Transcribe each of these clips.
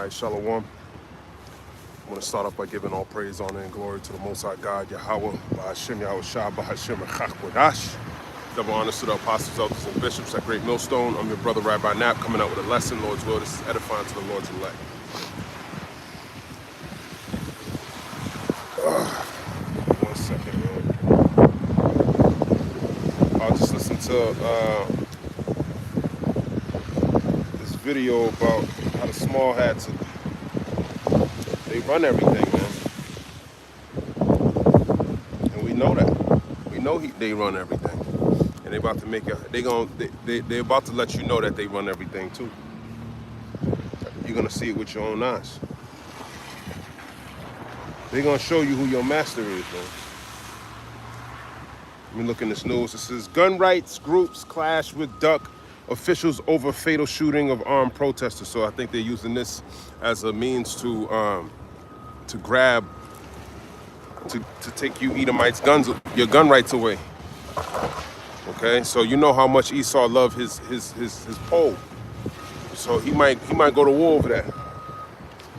right, shalom. I want to start off by giving all praise, honor, and glory to the Most High God, Yahweh, Ba'ashem, Yahweh Shah, Ba'ashem, Echad. Double honors to the apostles, elders, and bishops at Great Millstone. I'm your brother, Rabbi Knapp, coming out with a lesson. Lord's will, this is edifying to the Lord's elect. One second, man. I'll just listen to this video about how the small hats, they run everything, man. And we know that. We know they run everything. And they about to make it, they're about to let you know that they run everything too. You're gonna see it with your own eyes. They're gonna show you who your master is, man. Let me look in this news. It says gun rights groups clash with duck officials over fatal shooting of armed protesters. So I think they're using this as a means to grab, to take you Edomites' guns, your gun rights away. Okay, so you know how much Esau loved his pole. So he might go to war over that.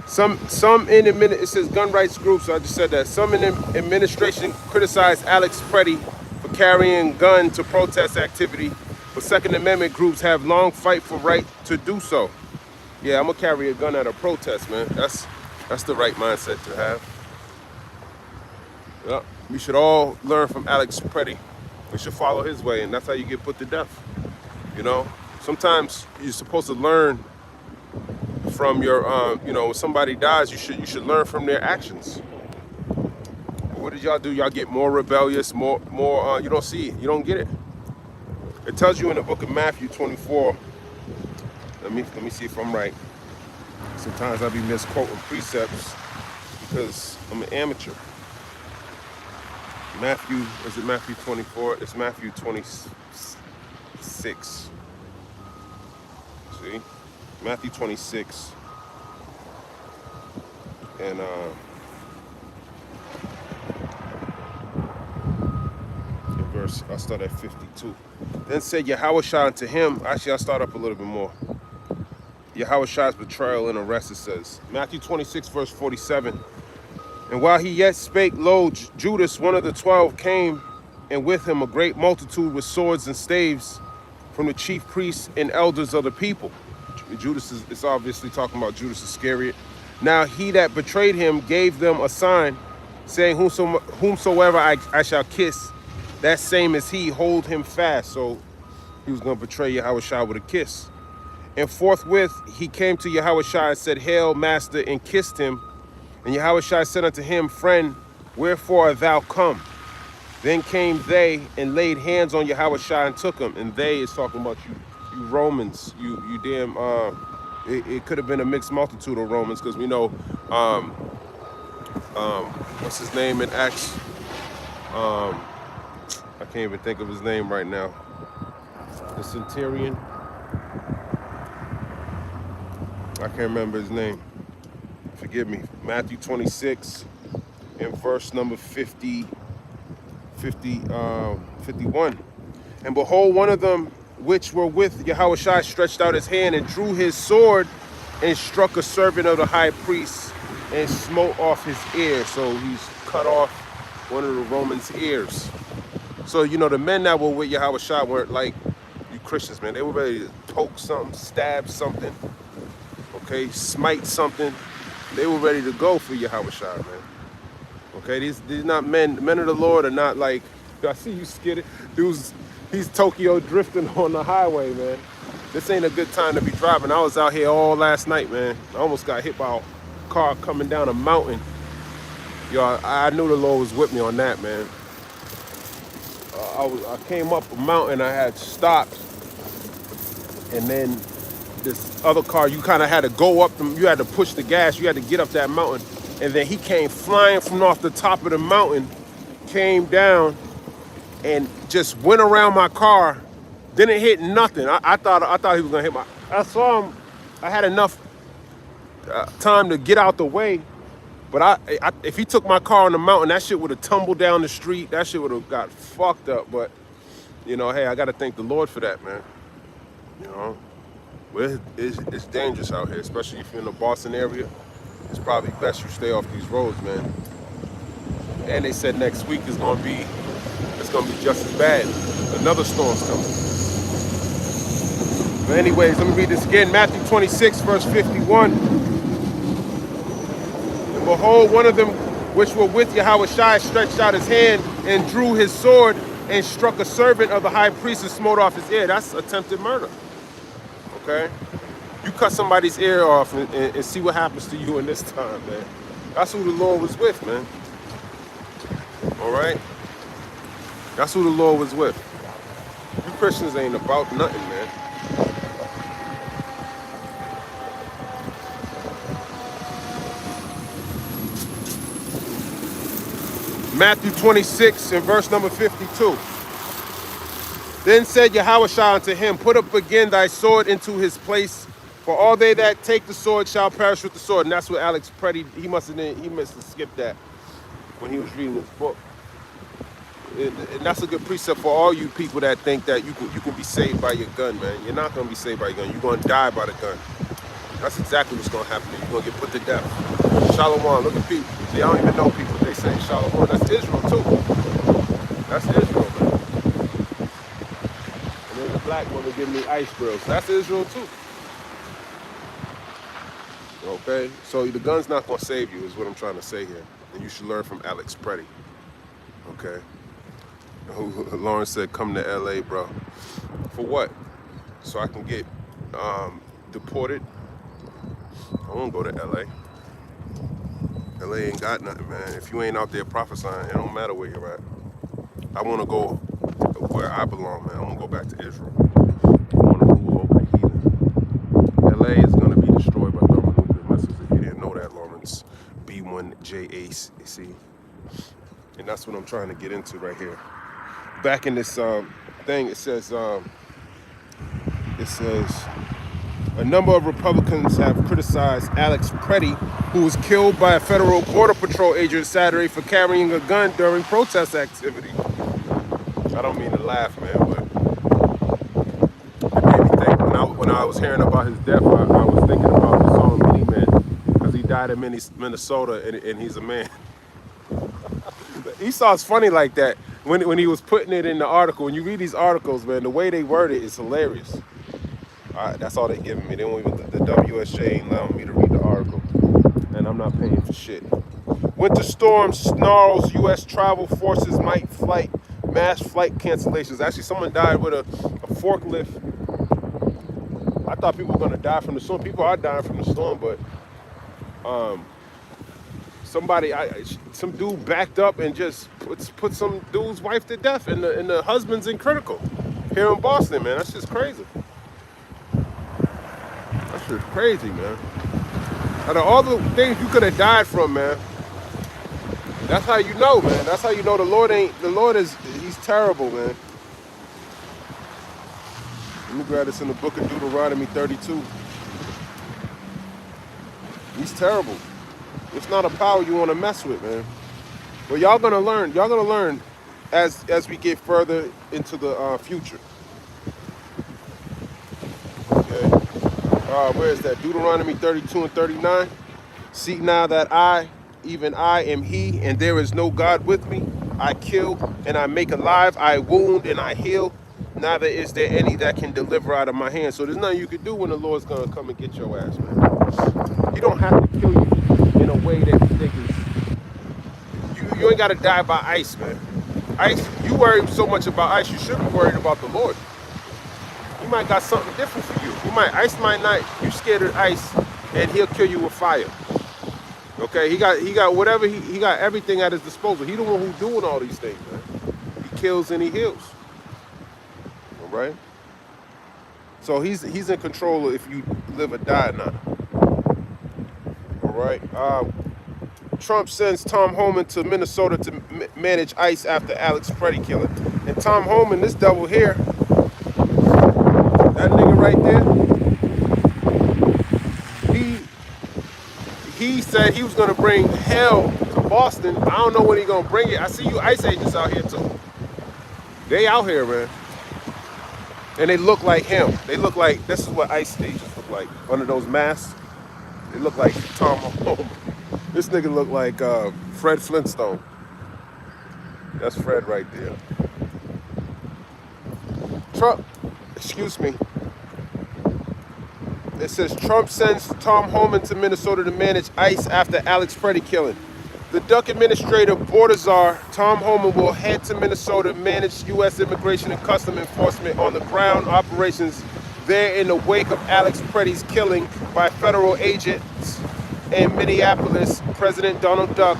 It says gun rights groups. So I just said that some in the administration criticized Alex Preddy for carrying gun to protest activity, but Second Amendment groups have long fight for right to do so. Yeah, I'm gonna carry a gun at a protest, man. That's the right mindset to have. Yeah, we should all learn from Alex Preddy. We should follow his way, and that's how you get put to death. You know, sometimes you're supposed to learn from your, when somebody dies, you should learn from their actions. But what did y'all do? Y'all get more rebellious, more. You don't see it. You don't get it. It tells you in the book of Matthew 24. Let me see if I'm right. Sometimes I be misquoting precepts because I'm an amateur. Matthew, is it Matthew 24? It's Matthew 26. See? Matthew 26. And in verse, I'll start at 52. Then said Yahushua unto him, actually I'll start up a little bit more. Yahushua's betrayal and arrest, it says. Matthew 26, verse 47. And while he yet spake, lo, Judas, one of the 12, came, and with him a great multitude with swords and staves from the chief priests and elders of the people. Judas is obviously talking about Judas Iscariot. Now he that betrayed him gave them a sign, saying, whomsoever I shall kiss, that same is he, hold him fast. So he was going to betray Yahushua with a kiss. And forthwith he came to Yahushua and said, Hail, Master, and kissed him. And Yahushua said unto him, Friend, wherefore art thou come? Then came they and laid hands on Yahushua and took him. And they is talking about you Romans, you damn. It could have been a mixed multitude of Romans, because we know, what's his name in Acts? I can't even think of his name right now. The centurion. I can't remember his name. Forgive me. Matthew 26 and verse number 51. And behold, one of them which were with Yahushua stretched out his hand and drew his sword and struck a servant of the high priest and smote off his ear. So he's cut off one of the Romans' ears. So, the men that were with Yahushua weren't like you Christians, man. They were ready to poke something, stab something, okay, smite something. They were ready to go for Yahushua, man. Okay, these not men of the Lord are not like, I see you skidded. Dudes, he's Tokyo drifting on the highway, man. This ain't a good time to be driving. I was out here all last night, man. I almost got hit by a car coming down a mountain. Yo, I knew the Lord was with me on that, man. I came up a mountain, I had stopped, and then this other car, you kind of had to go up them, you had to push the gas, you had to get up that mountain, and then he came flying from off the top of the mountain, came down, and just went around my car, didn't hit nothing. I thought he was gonna hit I saw him, I had enough time to get out the way, but if he took my car on the mountain, that shit would have tumbled down the street, that shit would have got fucked up. But, hey, I gotta thank the Lord for that, man. Well, it's dangerous out here, especially if you're in the Boston area. It's probably best you stay off these roads, man. And they said next week is gonna be just as bad. Another storm's coming. But anyways, let me read this again. Matthew 26, verse 51. And behold, one of them which were with Yahushua stretched out his hand and drew his sword and struck a servant of the high priest and smote off his ear. That's attempted murder. Okay? You cut somebody's ear off and see what happens to you in this time, man. That's who the Lord was with, man. All right? That's who the Lord was with. You Christians ain't about nothing, man. Matthew 26 and verse number 52. Then said Yahushua unto him, put up again thy sword into his place, for all they that take the sword shall perish with the sword. And that's what Alex Preddy, he must have skipped that when he was reading this book. And that's a good precept for all you people that think that you can be saved by your gun, man. You're not going to be saved by your gun. You're going to die by the gun. That's exactly what's going to happen. You're going to get put to death. Shalom, look at people. See, I don't even know people. They say Shalom. That's Israel, too. That's Israel, man. And there's a black woman giving me ice grills. That's Israel, too. Okay? So the gun's not going to save you is what I'm trying to say here. And you should learn from Alex Preddy. Okay? Lawrence said, come to LA, bro. For what? So I can get deported? I won't go to LA. LA ain't got nothing, man. If you ain't out there prophesying, it don't matter where you're at. I want to go where I belong, man. I want to go back to Israel. I want to rule over the heathen. LA is going to be destroyed by thermonuclear missiles if you didn't know that, Lawrence. B1J8, you see? And that's what I'm trying to get into right here. Back in this thing, it says, a number of Republicans have criticized Alex Preddy, who was killed by a federal border patrol agent Saturday for carrying a gun during protest activity. I don't mean to laugh, man, but it made me think. When I was hearing about his death, I was thinking about the song Many Men, because he died in Minnesota, and he's a man. Esau's funny like that. When he was putting it in the article, when you read these articles, man, the way they word it is hilarious. That's all they giving me. They won't even, the WSJ ain't allowing me to read the article. And I'm not paying for shit. Winter storm snarls U.S. travel forces mass flight cancellations. Actually, someone died with a forklift. I thought people were going to die from the storm. People are dying from the storm, but some dude backed up and just put some dude's wife to death, and the husband's in critical here in Boston, man. That's just crazy. That's just crazy, man. Out of all the things you could have died from, man, that's how you know, man. That's how you know the Lord he's terrible, man. Let me grab this in the book of Deuteronomy 32. He's terrible. It's not a power you want to mess with, man. But y'all gonna learn. Y'all gonna learn as we get further into the future. Okay. Where is that? Deuteronomy 32 and 39. See now that I, even I, am He, and there is no God with me. I kill and I make alive. I wound and I heal. Neither is there any that can deliver out of my hand. So there's nothing you can do when the Lord's gonna come and get your ass, man. He don't have to kill you in a way that you think is. You ain't gotta die by ice, man. Ice, you worry so much about ice, you should be worried about the Lord. He might got something different for you. Ice might not, you scared of ice, and he'll kill you with fire. Okay, he got whatever, he got everything at his disposal. He the one who's doing all these things, man. He kills and he heals. All right? So he's in control if you live or die now. All right? Trump sends Tom Homan to Minnesota to manage ICE after Alex Preddy killing. And Tom Homan, this devil here, that nigga right there, he said he was gonna bring hell to Boston. I don't know when he gonna bring it. I see you ICE agents out here too. They out here, man. And they look like him. They look like, this is what ICE agents look like. Under those masks, they look like Tom Holmes. This nigga look like Fred Flintstone. That's Fred right there. Trump, excuse me. It says Trump sends Tom Homan to Minnesota to manage ICE after Alex Freddie killing. The Duck Administrator Border Czar Tom Homan will head to Minnesota to manage U.S. Immigration and Customs Enforcement on the ground operations there in the wake of Alex Freddie's killing by federal agents in Minneapolis. President Donald Duck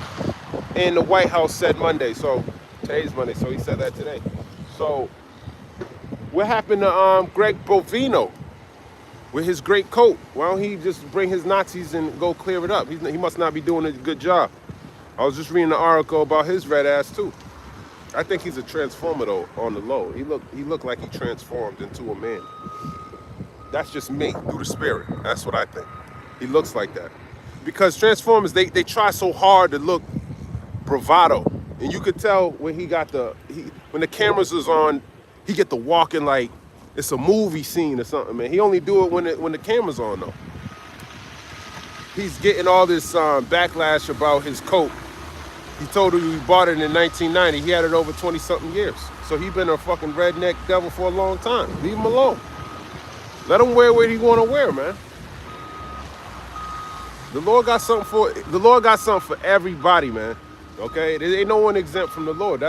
and the White House said Monday. So today's Monday, so he said that today. So what happened to Greg Bovino with his great coat? Why don't he just bring his Nazis and go clear it up? He must not be doing a good job. I was just reading an article about his red ass too. I think he's a transformer though, on the low. He looked like he transformed into a man. That's just me, through the spirit. That's what I think. He looks like that. Because Transformers, they try so hard to look bravado. And you could tell when when the cameras was on, he get to walking like it's a movie scene or something, man. He only do it when the camera's on though. He's getting all this backlash about his coat. He told you he bought it in 1990. He had it over 20-something years. So he been a fucking redneck devil for a long time. Leave him alone. Let him wear what he want to wear, man. The Lord got something for everybody, man. Okay? There ain't no one exempt from the Lord.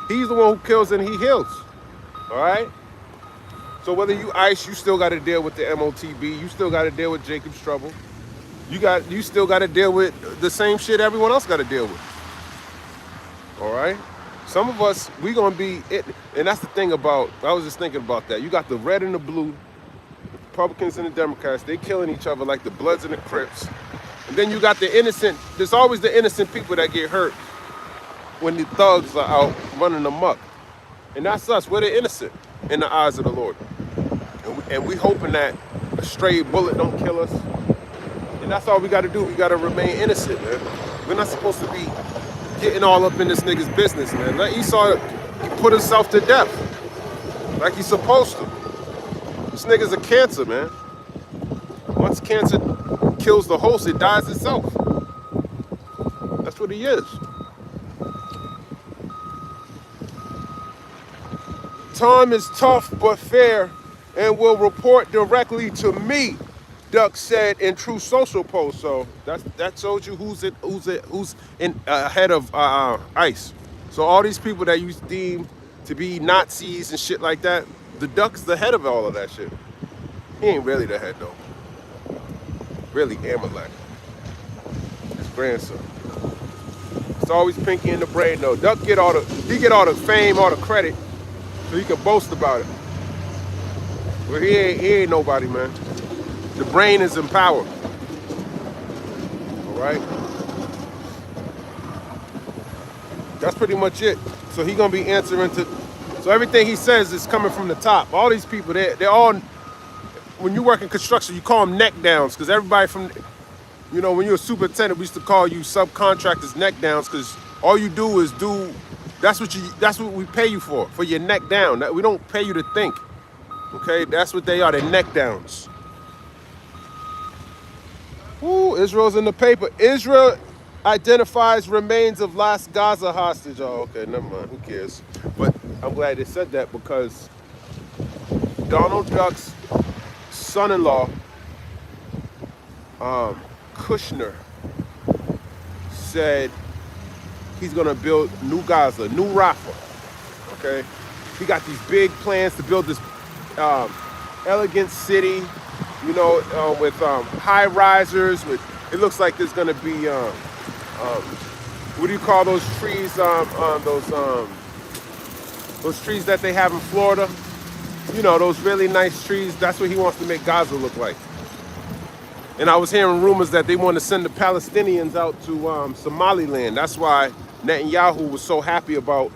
He's the one who kills and he heals. All right? So whether you ICE, you still got to deal with the MOTB. You still got to deal with Jacob's trouble. You still got to deal with the same shit everyone else got to deal with. All right? Some of us, we going to be, and that's the thing about, I was just thinking about that. You got the red and the blue, the Republicans and the Democrats, they killing each other like the Bloods and the Crips. And then you got the innocent, there's always the innocent people that get hurt when the thugs are out running amok. And that's us, we're the innocent in the eyes of the Lord. And we hoping that a stray bullet don't kill us. And that's all we got to do. We got to remain innocent, man. We're not supposed to be getting all up in this nigga's business, man. Let Esau put himself to death like he's supposed to. This nigga's a cancer, man. Once cancer kills the host, it dies itself. That's what he is. Tom is tough but fair and will report directly to me, Duck said in True Social post. So that shows you who's in ahead of ICE. So all these people that you deem to be Nazis and shit like that, the Duck's the head of all of that shit. He ain't really the head though. Really Amalek, his grandson. It's always Pinky in the brain though. Duck get all the fame, all the credit, so he can boast about it. But he ain't nobody, man. The brain is in power. All right? That's pretty much it. So he gonna be answering to, so everything he says is coming from the top. All these people, they're all, when you work in construction, you call them neck downs, because everybody from, you know, when you're a superintendent, we used to call you subcontractors neck downs, because all you do is that's what we pay you for your neck down. We don't pay you to think. Okay, that's what they are, they're neck downs. Ooh, Israel's in the paper. Israel identifies remains of last Gaza hostage. Oh, okay, never mind, who cares? But I'm glad they said that, because Donald Duck's son-in-law, Kushner, said he's gonna build new Gaza, new Rafah, okay? He got these big plans to build this elegant city, you know, with high risers. With, it looks like there's gonna be what do you call those trees? Those trees that they have in Florida. You know, those really nice trees. That's what he wants to make Gaza look like. And I was hearing rumors that they want to send the Palestinians out to Somaliland. That's why Netanyahu was so happy about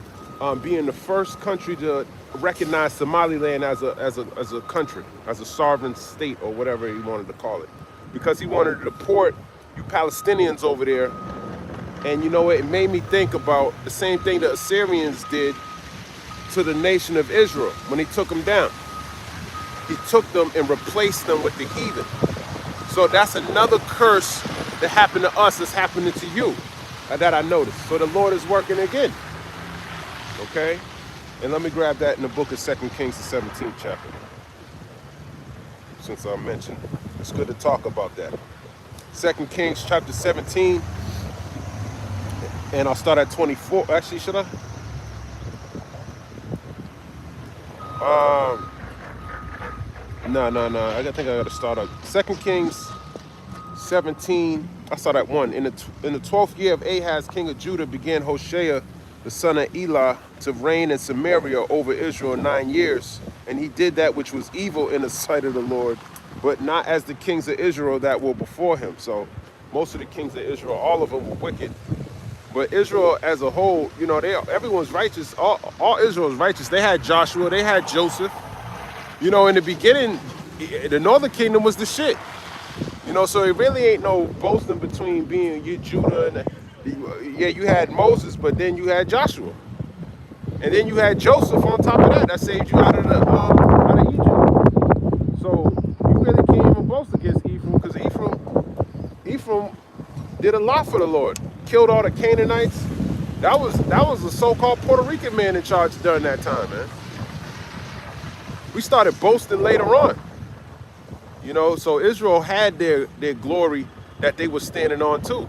being the first country to recognize Somaliland as a country, as a sovereign state, or whatever he wanted to call it, because he wanted to deport you Palestinians over there. And you know what? It made me think about the same thing the Assyrians did to the nation of Israel when they took them down. he took them and replaced them with the heathen. So that's another curse that happened to us that's happening to you, that I noticed. So the Lord is working again. Okay? And let me grab that in the book of 2 Kings, the 17th chapter. Since I mentioned, it's good to talk about that. 2 Kings chapter 17, and I'll start at 24. Actually, should I? No. I think I gotta start at 2 Kings 17. I start at 1. In the 12th year of Ahaz, king of Judah, began Hoshea, the son of Elah, to reign in Samaria over Israel 9 years. And he did that which was evil in the sight of the Lord, but not as the kings of Israel that were before him. So most of the kings of Israel, all of them were wicked. But Israel as a whole, you know, everyone's righteous. All Israel's righteous. They had Joshua, they had Joseph. You know, in the beginning, the northern kingdom was the shit. You know, so it really ain't no boasting between being Judah and yeah, you had Moses, but then you had Joshua, and then you had Joseph on top of that. That saved you out of Egypt. So you really can't even boast against Ephraim, because Ephraim did a lot for the Lord. Killed all the Canaanites. That was a so-called Puerto Rican man in charge during that time, man. We started boasting later on. You know, so Israel had their glory that they were standing on too.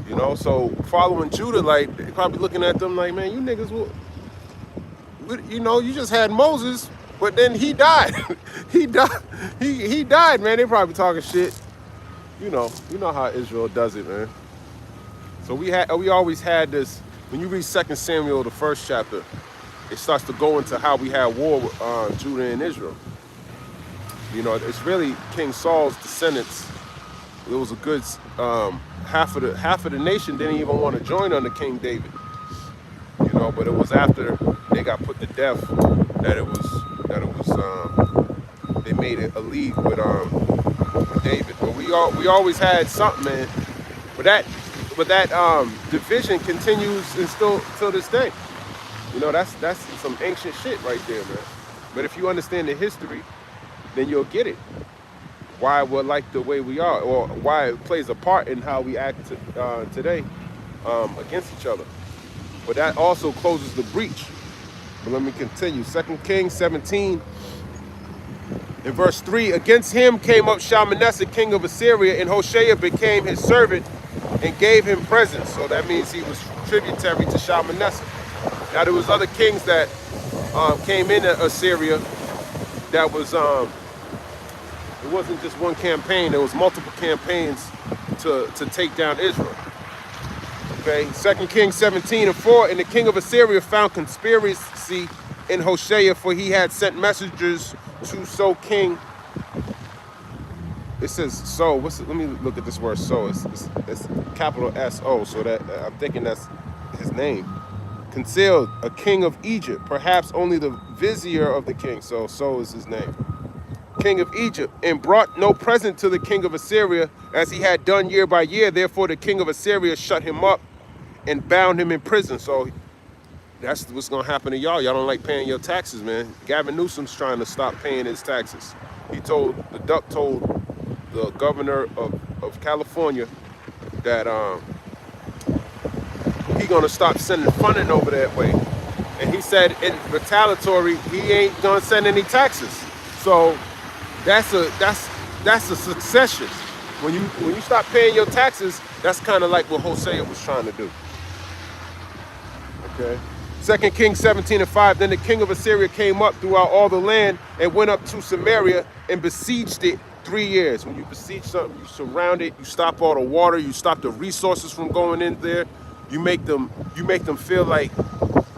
You know, so following Judah, like, they probably looking at them like, man, you niggas you know, you just had Moses, but then he died. he died, man. They probably talking shit. You know how Israel does it, man. So we always had this. When you read 2 Samuel, the first chapter, it starts to go into how we had war with Judah and Israel. You know, it's really King Saul's descendants. It was a good half of the nation didn't even want to join under King David. You know, but it was after they got put to death that it was they made it a league with David. But we always had something, man. But that division continues and still till this day. You know, that's some ancient shit right there, man. But if you understand the history, then you'll get it. Why we're like the way we are, or why it plays a part in how we act today against each other. But that also closes the breach. But let me continue. 2 Kings 17, in verse 3, against him came up Shalmaneser, king of Assyria, and Hoshea became his servant and gave him presents. So that means he was tributary to Shalmaneser. Now there was other kings that came into Assyria that was, it wasn't just one campaign, there was multiple campaigns to take down Israel. Okay, 2 Kings 17 and 4, and the king of Assyria found conspiracy in Hoshea, for he had sent messengers to So king. It says so. Let me look at this word so. It's capital S-O, so that I'm thinking that's his name. Concealed, a king of Egypt, perhaps only the vizier of the king. So is his name. King of Egypt, and brought no present to the king of Assyria, as he had done year by year. Therefore the king of Assyria shut him up and bound him in prison. So that's what's gonna happen to y'all. Y'all don't like paying your taxes, man. Gavin Newsom's trying to stop paying his taxes. The duck told the governor of California that he gonna stop sending funding over that way. And he said in retaliatory, he ain't gonna send any taxes. So that's a succession. When you stop paying your taxes, that's kind of like what Hosea was trying to do. Okay. 2 Kings 17 and 5, then the king of Assyria came up throughout all the land and went up to Samaria and besieged it 3 years. When you besiege something, you surround it, you stop all the water, you stop the resources from going in there, you make them feel like,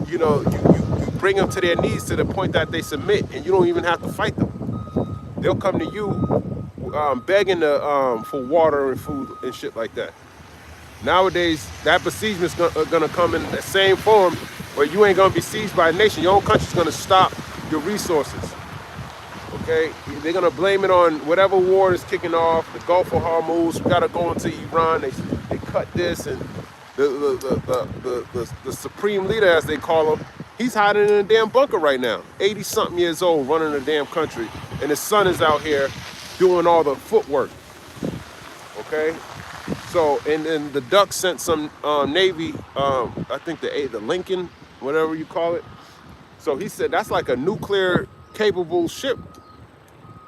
you know, you bring them to their knees to the point that they submit, and you don't even have to fight them. They'll come to you begging for water and food and shit like that. Nowadays, that besiegement's gonna come in the same form, where you ain't gonna be besieged by a nation. Your own country's gonna stop your resources. Okay, they're gonna blame it on whatever war is kicking off. The Gulf of Hormuz. We gotta go into Iran. They cut this, and the supreme leader, as they call him, he's hiding in a damn bunker right now. 80-something years old, running a damn country, and his son is out here doing all the footwork. Okay, so and then the Ducks sent some Navy, I think the Lincoln, whatever you call it. So he said that's like a nuclear capable ship.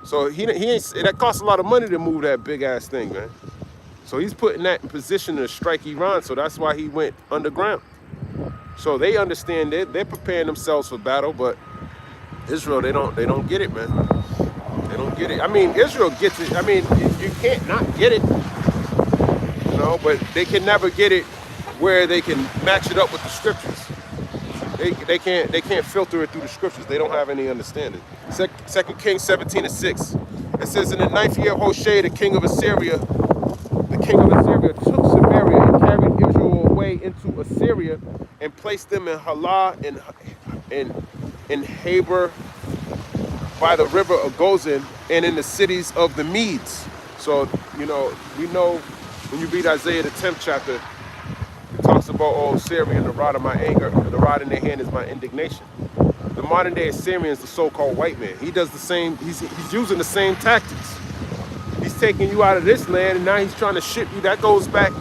So he ain't, that costs a lot of money to move that big ass thing, man. So he's putting that in position to strike Iran. So that's why he went underground. So they understand it. They're preparing themselves for battle, but Israel, they don't get it, man. They don't get it. I mean, Israel gets it. I mean, you can't not get it, you know, but they can never get it where they can match it up with the scriptures. They can't filter it through the scriptures. They don't have any understanding. 2 Kings 17:6. It says, in the 9th year of Hoshea, the king of Assyria took Samaria and carried Israel away into Assyria and placed them in Halah and in Habor by the river of Gozan and in the cities of the Medes. So, you know, we know when you read Isaiah the 10th chapter, it talks about, oh, Syria, the rod of my anger, the rod in their hand is my indignation. The modern day Assyrian is the so-called white man. He does the same, he's using the same tactics. He's taking you out of this land and now he's trying to ship you. That goes back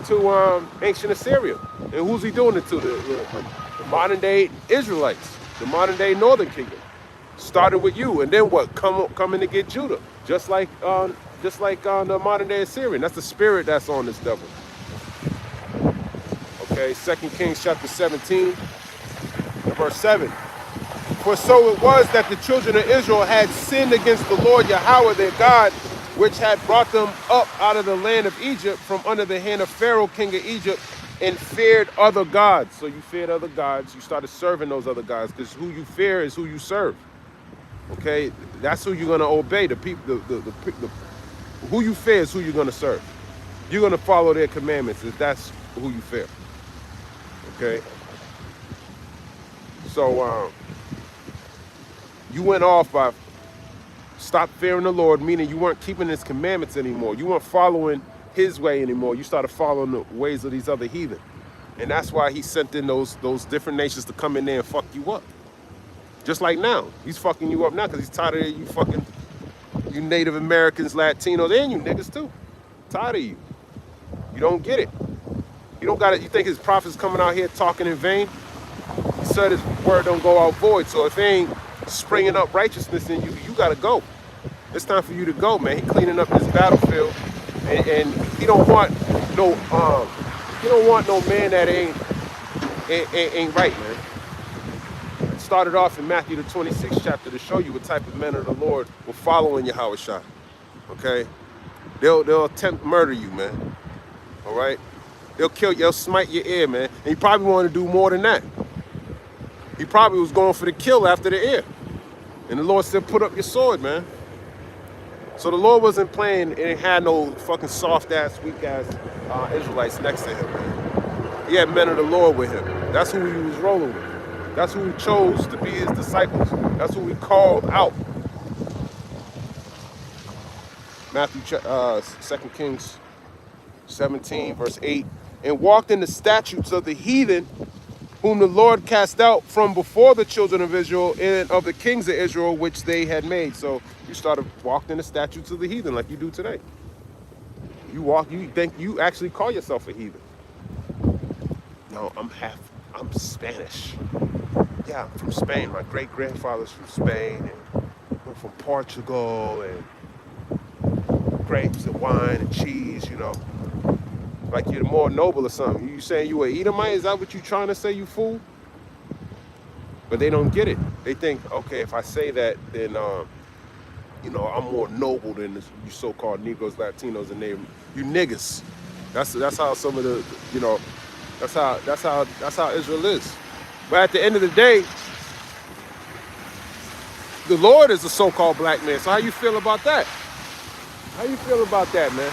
to ancient Assyria. And who's he doing it to? The modern day Israelites, the modern day northern kingdom. Started with you, and then what? Coming to get Judah, just like the modern day Assyrian. That's the spirit that's on this devil. Okay, 2 Kings chapter 17, verse 7. For so it was that the children of Israel had sinned against the Lord Yahweh their God, which had brought them up out of the land of Egypt from under the hand of Pharaoh, king of Egypt, and feared other gods. So you feared other gods. You started serving those other gods, because who you fear is who you serve. Okay, that's who you're gonna obey. The people, who you fear is who you're gonna serve. You're gonna follow their commandments if that's who you fear. Okay. So you went off by stop fearing the Lord, meaning you weren't keeping his commandments anymore. You weren't following his way anymore. You started following the ways of these other heathen, and that's why he sent in those different nations to come in there and fuck you up. Just like now, he's fucking you up now because he's tired of you fucking, you Native Americans, Latinos, and you niggas too. Tired of you. You don't get it. You don't got it. You think his prophets coming out here talking in vain? He said his word don't go out void. So if he ain't springing up righteousness in you, you gotta go. It's time for you to go, man. He cleaning up this battlefield, and he don't want no man that ain't right, man. Started off in Matthew the 26th chapter to show you what type of men of the Lord will follow in Yahweh Shai. Okay? They'll attempt to murder you, man. All right? They'll kill you, they'll smite your ear, man. And he probably wanted to do more than that. He probably was going for the kill after the ear. And the Lord said, put up your sword, man. So the Lord wasn't playing and had no fucking soft-ass, weak-ass Israelites next to him, man. He had men of the Lord with him. That's who he was rolling with. That's who he chose to be his disciples. That's who he called out. Matthew, 2 Kings 17, verse 8. And walked in the statutes of the heathen, whom the Lord cast out from before the children of Israel and of the kings of Israel, which they had made. So you started walking in the statutes of the heathen like you do today. You think you actually call yourself a heathen. No, I'm Spanish. Yeah, I'm from Spain. My great-grandfather's from Spain, and I'm from Portugal, and grapes and wine and cheese, you know. Like you're more noble or something. You saying you a Edomite? Is that what you trying to say, you fool? But they don't get it. They think, okay, if I say that, then, you know, I'm more noble than you so-called Negroes, Latinos, and you niggas. That's how some of the, you know, that's how Israel is. But at the end of the day, the Lord is a so-called black man. So how you feel about that? How you feel about that, man?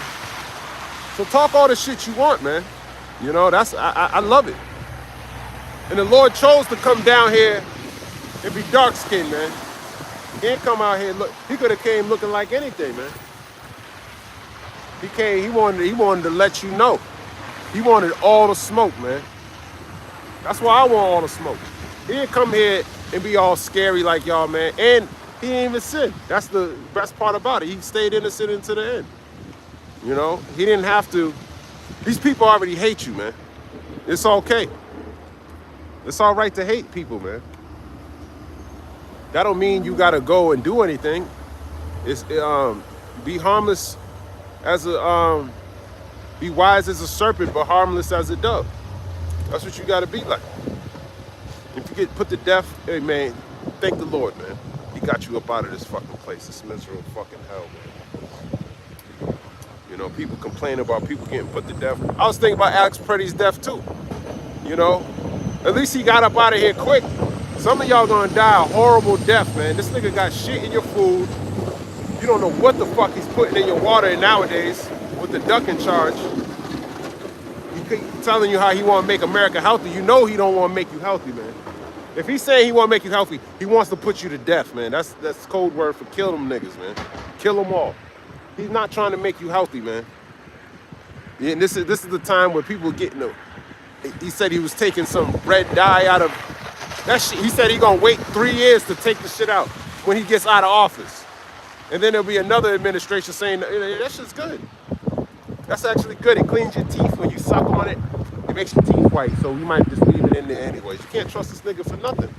So talk all the shit you want, man. You know, I love it. And the Lord chose to come down here and be dark-skinned, man. He didn't come out here he could have came looking like anything, man. He wanted to let you know. He wanted all the smoke, man. That's why I want all the smoke. He didn't come here and be all scary like y'all, man. And He didn't even sin. That's the best part about it. He stayed innocent into the end. You know, he didn't have to. These people already hate you, man. It's okay. It's all right to hate people, man. That don't mean you gotta go and do anything. It's be harmless as a be wise as a serpent, but harmless as a dove. That's what you gotta be like. If you get put to death, hey man, thank the Lord, man. He got you up out of this fucking place, this miserable fucking hell, man. You know, people complain about people getting put to death. I was thinking about Alex Pretty's death too. You know, at least he got up out of here quick. Some of y'all gonna die a horrible death, man. This nigga got shit in your food. You don't know what the fuck he's putting in your water nowadays with the ducking charge. He telling you how he want to make America healthy. You know he don't want to make you healthy, man. If he's saying he want to make you healthy, he wants to put you to death, man. That's code word for kill them niggas, man. Kill them all. He's not trying to make you healthy, man. Yeah, and this is the time where people getting the. He said he was taking some red dye out of that shit. He said he gonna wait 3 years to take the shit out when he gets out of office. And then there'll be another administration saying that shit's good. That's actually good. It cleans your teeth when you suck on it. It makes your teeth white, so we might just leave it in there anyways. You can't trust this nigga for nothing.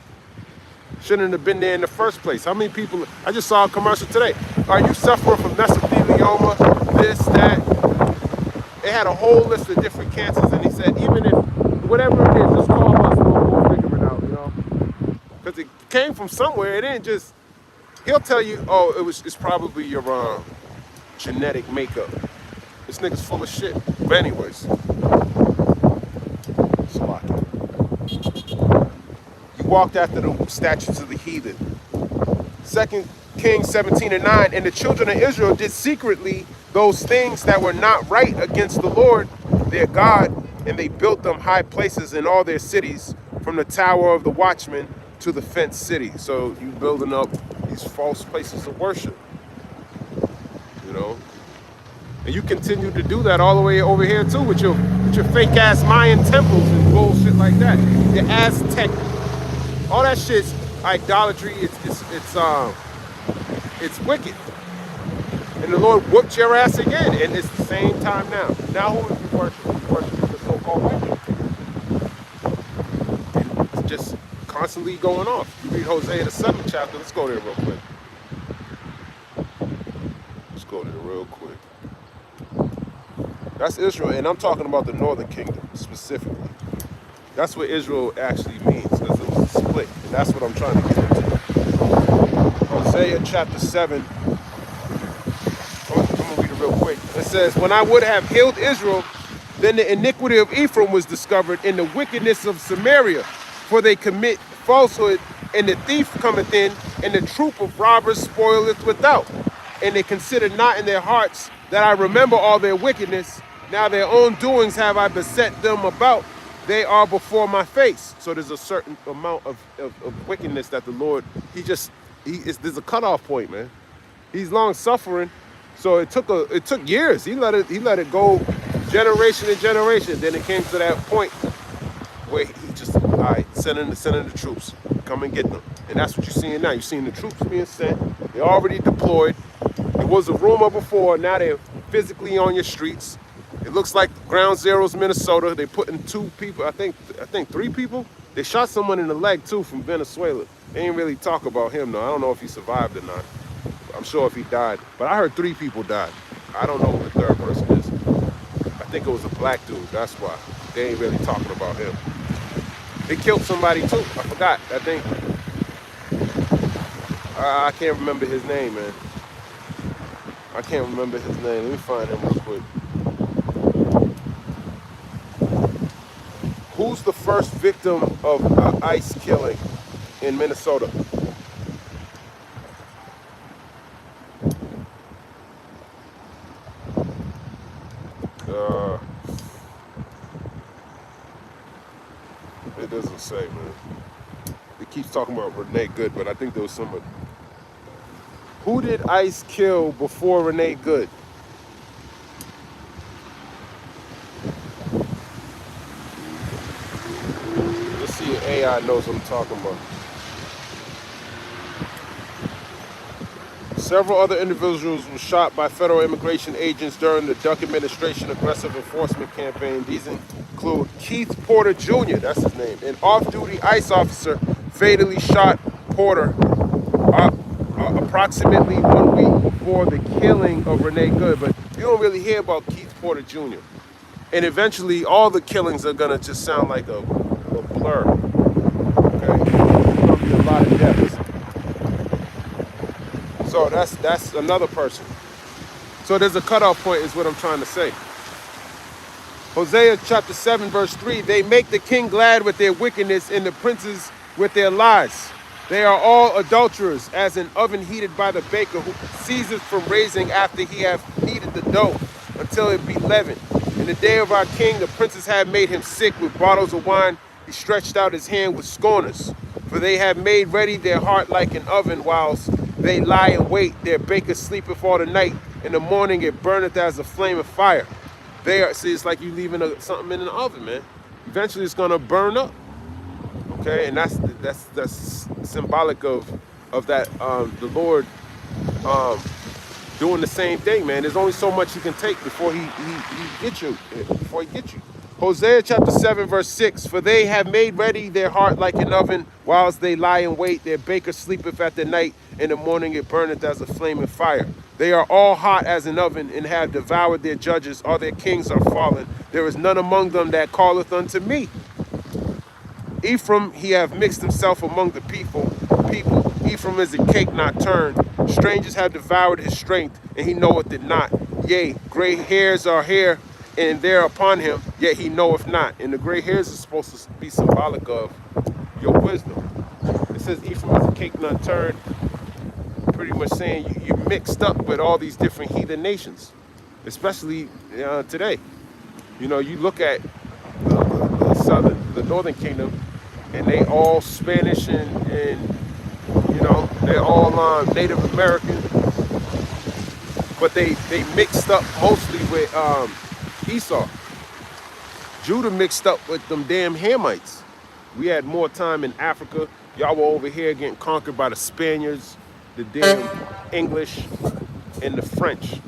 Shouldn't have been there in the first place. How many people? I just saw a commercial today. Are you suffering from mesothelioma? This, that. They had a whole list of different cancers, and he said, even if whatever it is, just call us. We'll figure it out, you know. Because it came from somewhere. It didn't just. He'll tell you, oh, it's probably your genetic makeup. This nigga's full of shit. But anyways, it's a lot. You walked after the statutes of the heathen. 2 Kings 17:9, and the children of Israel did secretly those things that were not right against the Lord their God, and they built them high places in all their cities, from the tower of the watchman to the fenced city. So you building up these false places of worship, you know. And you continue to do that all the way over here too, with your fake ass Mayan temples and bullshit like that. The Aztec, all that shit's idolatry. It's wicked. And the Lord whooped your ass again, and it's the same time now. Now who is you worshiping? You worshiping the so-called white people. It's just constantly going off. You read Hosea the 7th chapter. Let's go there real quick. Let's go there real quick. That's Israel, and I'm talking about the northern kingdom specifically. That's what Israel actually means, because it was a split, and that's what I'm trying to get into. Hosea chapter 7. I'm going to read it real quick. It says, when I would have healed Israel, then the iniquity of Ephraim was discovered, and the wickedness of Samaria, for they commit falsehood, and the thief cometh in, and the troop of robbers spoileth without. And they consider not in their hearts that I remember all their wickedness. Now their own doings have I beset them about. They are before my face. So there's a certain amount of wickedness that the Lord, there's a cutoff point, man. He's long suffering. So it took years. He let it go generation and generation. Then it came to that point where he just, all right, sending the troops, come and get them. And that's what you're seeing now. You're seeing the troops being sent. They're already deployed. It was a rumor before. Now they're physically on your streets. It looks like Ground Zero's Minnesota. They put in 2 people, I think 3 people. They shot someone in the leg too from Venezuela. They ain't really talk about him though. I don't know if he survived or not. I'm sure if he died, but I heard 3 people died. I don't know who the third person is. I think it was a black dude. That's why they ain't really talking about him. They killed somebody too. I forgot. I think I can't remember his name, man. I can't remember his name. Let me find him real quick. Who's the first victim of ICE killing in Minnesota? It doesn't say, man. It keeps talking about Renee Good, but I think there was somebody. Who did ICE kill before Renee Good? Let's see if AI knows what I'm talking about. Several other individuals were shot by federal immigration agents during the Duck administration aggressive enforcement campaign. These include Keith Porter Jr., that's his name, an off-duty ICE officer fatally shot Porter approximately 1 week before the killing of Renee Good. But you don't really hear about Keith Porter Jr. And eventually all the killings are gonna just sound like a blur. Okay? There's gonna be a lot of deaths. So that's another person. So there's a cutoff point is what I'm trying to say. Hosea chapter 7 verse 3, they make the king glad with their wickedness and the princes with their lies. They are all adulterers, as an oven heated by the baker, who ceases from raising after he hath kneaded the dough until it be leavened. In the day of our king, the princes have made him sick with bottles of wine. He stretched out his hand with scorners. For they have made ready their heart like an oven, whilst they lie in wait. Their baker sleepeth all the night. In the morning it burneth as a flame of fire. They are, see, it's like you leaving something in an oven, man. Eventually it's gonna burn up. Okay, and that's symbolic of that the Lord doing the same thing, man. There's only so much he can take before he gets you. Hosea chapter 7 verse 6, for they have made ready their heart like an oven, whilst they lie in wait. Their baker sleepeth at the night. In the morning it burneth as a flaming fire. They are all hot as an oven, and have devoured their judges. All their kings are fallen. There is none among them that calleth unto me. Ephraim, he hath mixed himself among the people. Ephraim is a cake not turned. Strangers have devoured his strength, and he knoweth it not. Yea, gray hairs are here, and there upon him, yet he knoweth not. And the gray hairs is supposed to be symbolic of your wisdom. It says Ephraim is a cake not turned, pretty much saying you're mixed up with all these different heathen nations, especially today. You know, you look at the northern kingdom, and they all Spanish and you know, they're all Native American, but they mixed up mostly with Esau. Judah mixed up with them damn Hamites. We had more time in Africa. Y'all were over here getting conquered by the Spaniards, the damn English, and the French.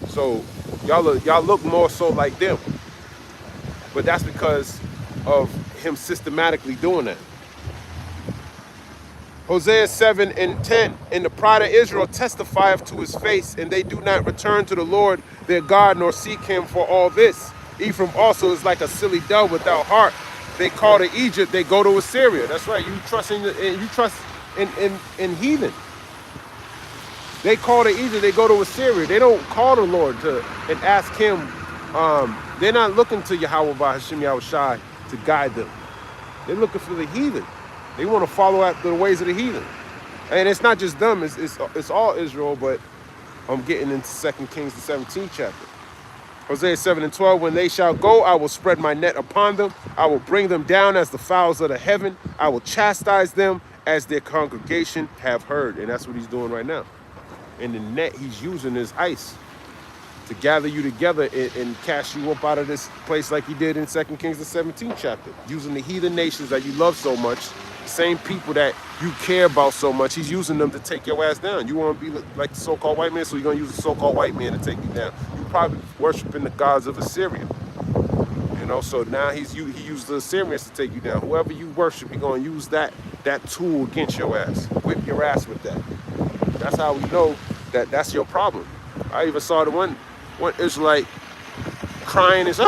So y'all look more so like them. But that's because of him systematically doing that. Hosea 7 and 10, and the pride of Israel testifieth to his face, and they do not return to the Lord their God, nor seek him for all this. Ephraim also is like a silly dove without heart. They call to Egypt, they go to Assyria. That's right, you trust in heathen. They call to Egypt, they go to Assyria. They don't call the Lord and ask him. They're not looking to Yahweh by Hashem Yahushai to guide them. They're looking for the heathen. They want to follow after the ways of the heathen. And it's not just them, it's all Israel, but I'm getting into 2 Kings, the 17th chapter. Hosea 7 and 12, when they shall go, I will spread my net upon them. I will bring them down as the fowls of the heaven. I will chastise them as their congregation have heard. And that's what he's doing right now. And the net he's using is ice to gather you together and cast you up out of this place like he did in 2 Kings, the 17th chapter. Using the heathen nations that you love so much, the same people that you care about so much, he's using them to take your ass down. You want to be like the so-called white man, so you're going to use the so-called white man to take you down. You probably worshiping the gods of Assyria. You know, so now he used the Assyrians to take you down. Whoever you worship, you're going to use that tool against your ass. Whip your ass with that. That's how we know that that's your problem. I even saw the one Israelite crying and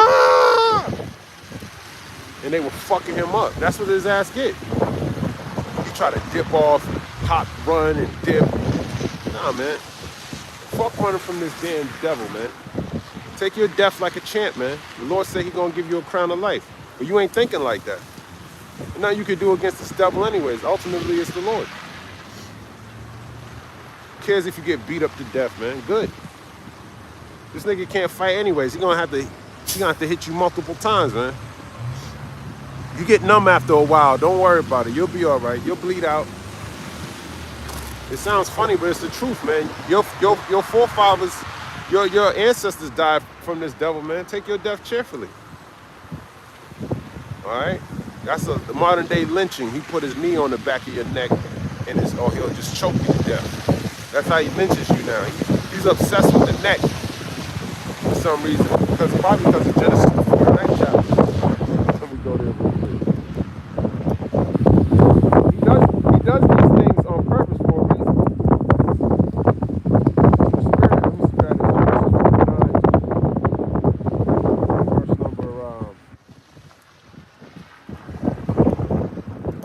and they were fucking him up. That's what his ass get. He tried to dip off, hop, run, and dip. Nah, man. Fuck running from this damn devil, man. Take your death like a champ, man. The Lord said he's gonna give you a crown of life. But you ain't thinking like that. And nothing you can do against this devil anyways. Ultimately, it's the Lord. Who cares if you get beat up to death, man? Good. This nigga can't fight anyways. He gonna have to hit you multiple times, man. You get numb after a while. Don't worry about it. You'll be all right. You'll bleed out. It sounds funny, but it's the truth, man. Your forefathers, your ancestors died from this devil, man. Take your death cheerfully. All right? That's a modern day lynching. He put his knee on the back of your neck, or he'll just choke you to death. That's how he mentions you now. He's obsessed with the neck for some reason. Probably because of Genesis, the 49th chapter. Let me go there real quick. He does these things on purpose for a reason. The Spirit, let me see that in Genesis 49, verse number,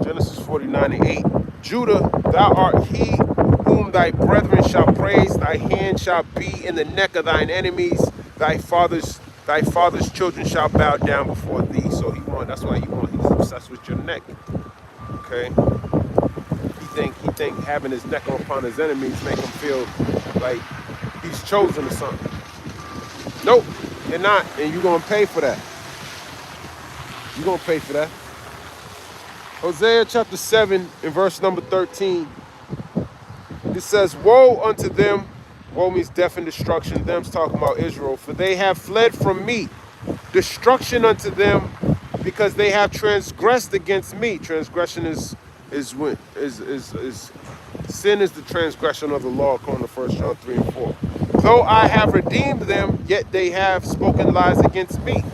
Genesis 49 and 8. Judah, thou art he whom thy brethren shall praise. Thy hand shall be in the neck of thine enemies. Thy father's children shall bow down before thee. So that's why he's obsessed with your neck. Okay? He think having his neck upon his enemies make him feel like he's chosen or something. Nope, you're not, and you're gonna pay for that. You're gonna pay for that. Hosea chapter 7 and verse number 13. It says, woe unto them. Woe means death and destruction. Them's talking about Israel. For they have fled from me. Destruction unto them, because they have transgressed against me. Transgression is sin is the transgression of the law, according to 1 John 3 and 4. Though I have redeemed them, yet they have spoken lies against me.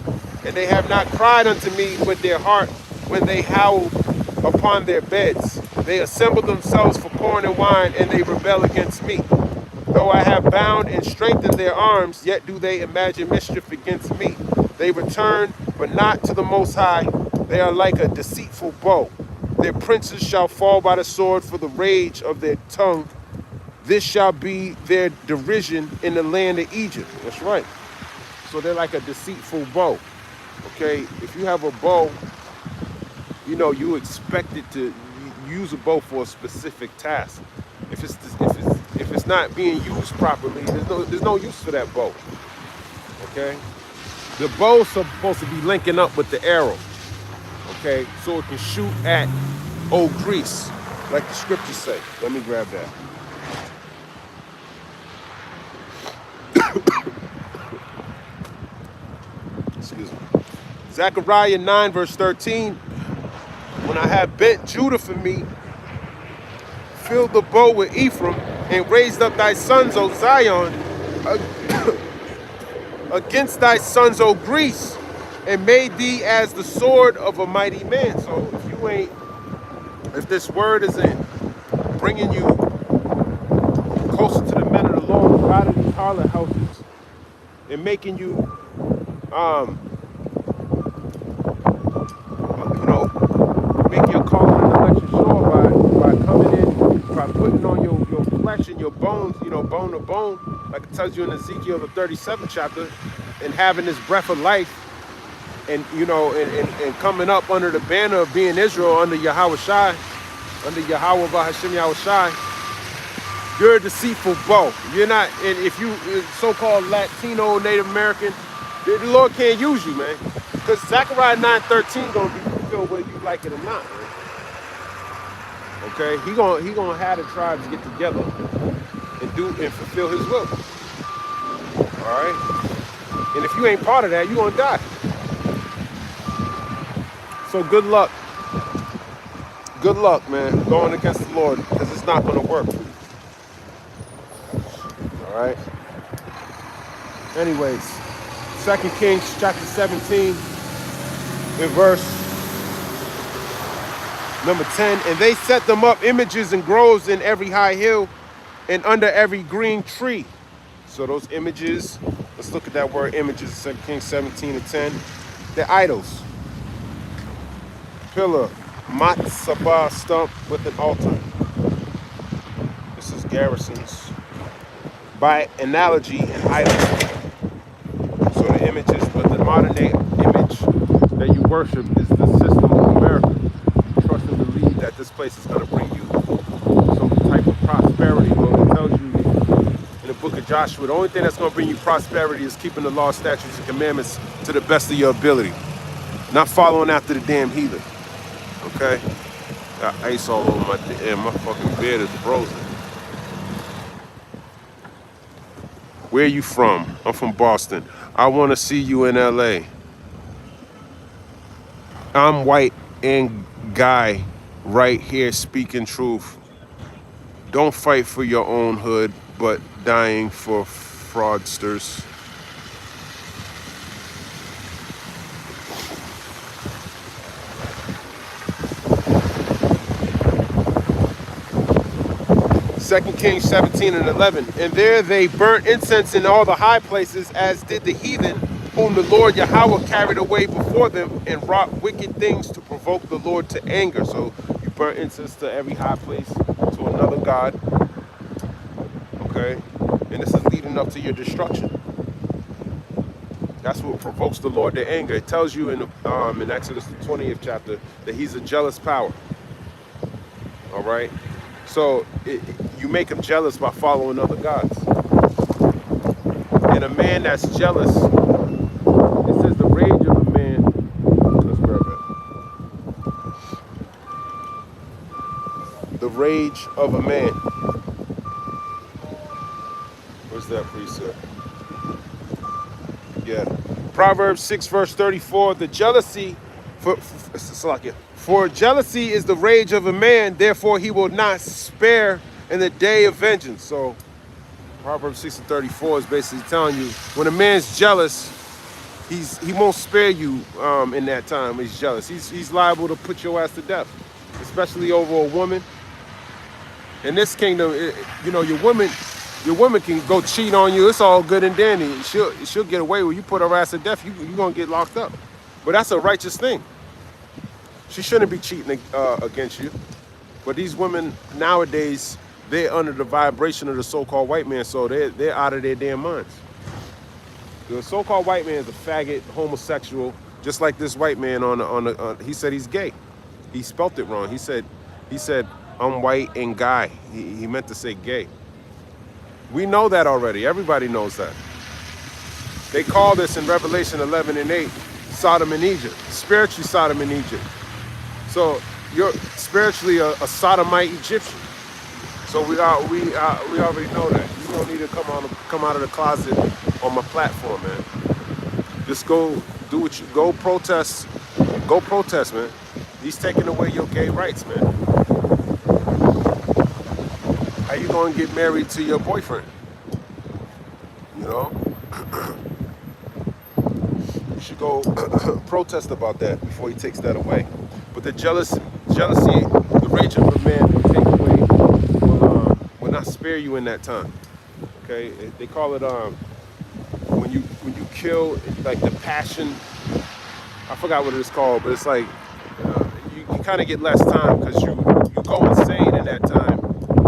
And they have not cried unto me with their heart when they howled upon their beds. They assemble themselves for corn and wine, and they rebel against me. Though I have bound and strengthened their arms, yet do they imagine mischief against me. They return, but not to the Most High. They are like a deceitful bow. Their princes shall fall by the sword for the rage of their tongue. This shall be their derision in the land of Egypt. That's right. So they're like a deceitful bow. Okay, if you have a bow, you know you expect it to use a bow for a specific task. If it's not being used properly, there's no use for that bow. Okay, the bow's supposed to be linking up with the arrow. Okay, so it can shoot at old grease, like the scriptures say. Let me grab that. Excuse me. Zechariah 9 verse 13. When I have bent Judah for me, filled the bow with Ephraim, and raised up thy sons, O Zion, against thy sons, O Greece, and made thee as the sword of a mighty man. So if this word isn't bringing you closer to the men of the Lord out of these harlot houses, and making you, make your calling and election sure by coming in, by putting on your flesh and your bones, bone to bone, like it tells you in Ezekiel the 37th chapter, and having this breath of life, and and coming up under the banner of being Israel under Yahweh Shai, under Yahweh Bahashim Yahweh Shai. You're a deceitful bow. You're not, and if you so-called Latino, Native American, the Lord can't use you, man. Because Zechariah 9:13 gonna be fulfilled whether you like it or not, man. Okay, he gonna have the tribes get together and fulfill his will. All right, and if you ain't part of that, you gonna die. So good luck. Good luck, man, going against the Lord, because it's not gonna work. All right. Anyways, 2 Kings chapter 17 in verse number 10. And they set them up images and groves in every high hill and under every green tree. So those images, let's look at that word images, 2 Kings 17 and 10. They're idols. Pillar, matzabah stump with an altar. This is garrisons. By analogy, an idol. So the images, but the modern day image that you worship is the system of America. Trust and believe that this place is going to bring you some type of prosperity. Well, it tells you in the book of Joshua, the only thing that's going to bring you prosperity is keeping the law, statutes, and commandments to the best of your ability. Not following after the damn heathen. Okay? Got ice all over my fucking beard is frozen. Where you from? I'm from Boston. I want to see you in LA. I'm white and guy right here speaking truth. Don't fight for your own hood, but dying for fraudsters. Second Kings 17 and 11. And there they burnt incense in all the high places, as did the heathen, whom the Lord Yahweh carried away before them, and wrought wicked things to provoke the Lord to anger. So you burn incense to every high place, to another god. Okay? And this is leading up to your destruction. That's what provokes the Lord to anger. It tells you in Exodus the 20th chapter that he's a jealous power. All right? So you make him jealous by following other gods. And a man that's jealous, it says the rage of a man. Let's grab that. The rage of a man. Where's that precept? Yeah. Proverbs 6 verse 34. The jealousy for jealousy is the rage of a man, therefore he will not spare in the day of vengeance. So Proverbs 6 and 34 is basically telling you when a man's jealous, he won't spare you in that time when he's jealous. He's liable to put your ass to death, especially over a woman. In this kingdom, your woman can go cheat on you. It's all good and dandy. She'll get away with you put her ass to death. You're gonna get locked up. But that's a righteous thing. She shouldn't be cheating against you. But these women nowadays, they're under the vibration of the so-called white man, so they're out of their damn minds. The so-called white man is a faggot, homosexual, just like this white man he said he's gay. He spelt it wrong. He said I'm white and guy. He meant to say gay. We know that already. Everybody knows that. They call this in Revelation 11 and 8, Sodom and Egypt, spiritually Sodom and Egypt. So you're spiritually a sodomite Egyptian. So we already know that. You don't need to come out of the closet on my platform, man. Just go do what you go protest. Go protest, man. He's taking away your gay rights, man. How you gonna get married to your boyfriend? You know? You should go protest about that before he takes that away. But the jealousy, the rage of a man will take away, will not spare you in that time. Okay? They call it when you kill, like the passion. I forgot what it's called, but it's like you kind of get less time because you go insane in that time.